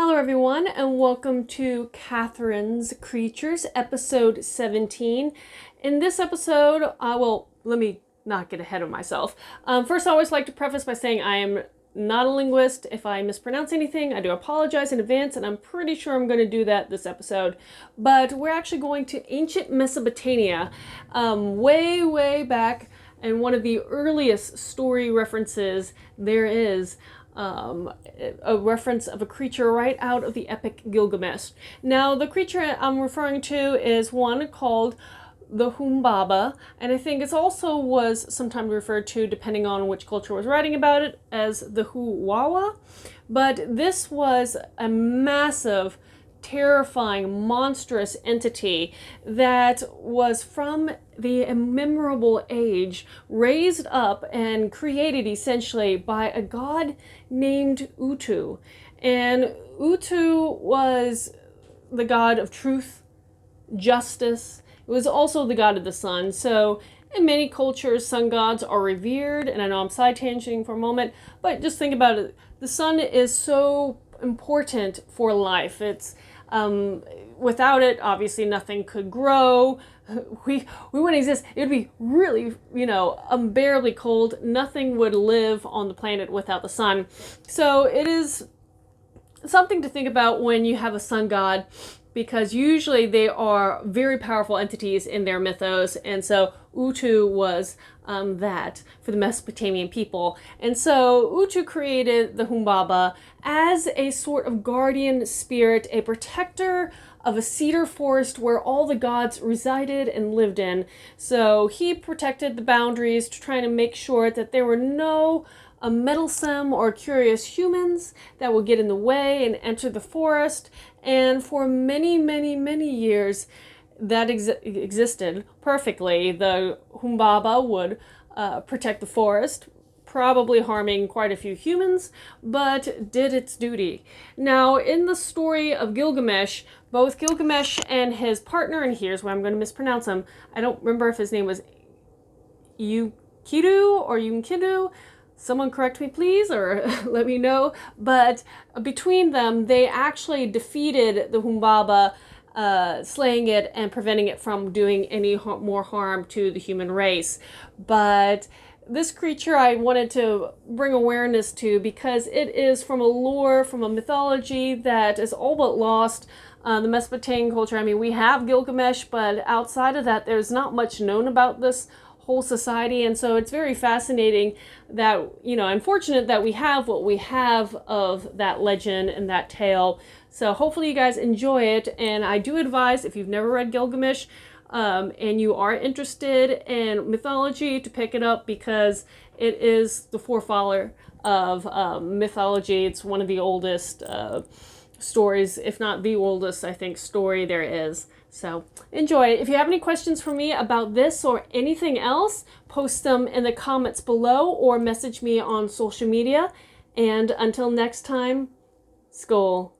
Hello everyone and welcome to Katharine's Creatures, episode 17. In this episode, let me not get ahead of myself. First, I always like to preface by saying I am not a linguist. If I mispronounce anything, I do apologize in advance, and I'm pretty sure I'm going to do that this episode. But we're actually going to ancient Mesopotamia, way back, and one of the earliest story references there is a reference of a creature right out of the epic Gilgamesh. Now, the creature I'm referring to is one called the Humbaba, and I think it also was sometimes referred to, depending on which culture was writing about it, as the Huwawa. But this was a massive, terrifying, monstrous entity that was from the immemorable age, raised up and created essentially by a god named Utu. And Utu was the god of truth, justice. It was also the god of the sun. So in many cultures, sun gods are revered, and I know I'm side tangenting for a moment, but just think about it. The sun is so important for life. It's without it, obviously nothing could grow. We wouldn't exist. It would be really, unbearably cold. Nothing would live on the planet without the sun. So it is something to think about when you have a sun god, because usually they are very powerful entities in their mythos, and so Utu was that for the Mesopotamian people. And so Utu created the Humbaba as a sort of guardian spirit, a protector of a cedar forest where all the gods resided and lived in. So he protected the boundaries to try to make sure that there were no meddlesome or curious humans that would get in the way and enter the forest. And for many years, that existed perfectly. The Humbaba would protect the forest, probably harming quite a few humans, but did its duty. Now, in the story of Gilgamesh, both Gilgamesh and his partner, and here's where I'm going to mispronounce him, I don't remember if his name was Yukidu or Yunkidu. Someone correct me, please, or let me know. But between them, they actually defeated the Humbaba, slaying it and preventing it from doing any more harm to the human race. But this creature I wanted to bring awareness to because it is from a lore, from a mythology that is all but lost. The Mesopotamian culture, I mean, we have Gilgamesh, but outside of that, there's not much known about this whole society. And so it's very fascinating that, unfortunate that we have what we have of that legend and that tale. So hopefully you guys enjoy it. And I do advise, if you've never read Gilgamesh, and you are interested in mythology, to pick it up, because it is the forefather of mythology. It's one of the oldest stories, if not the oldest, I think, story there is. So enjoy it. If you have any questions for me about this or anything else, post them in the comments below or message me on social media. And until next time, Skål.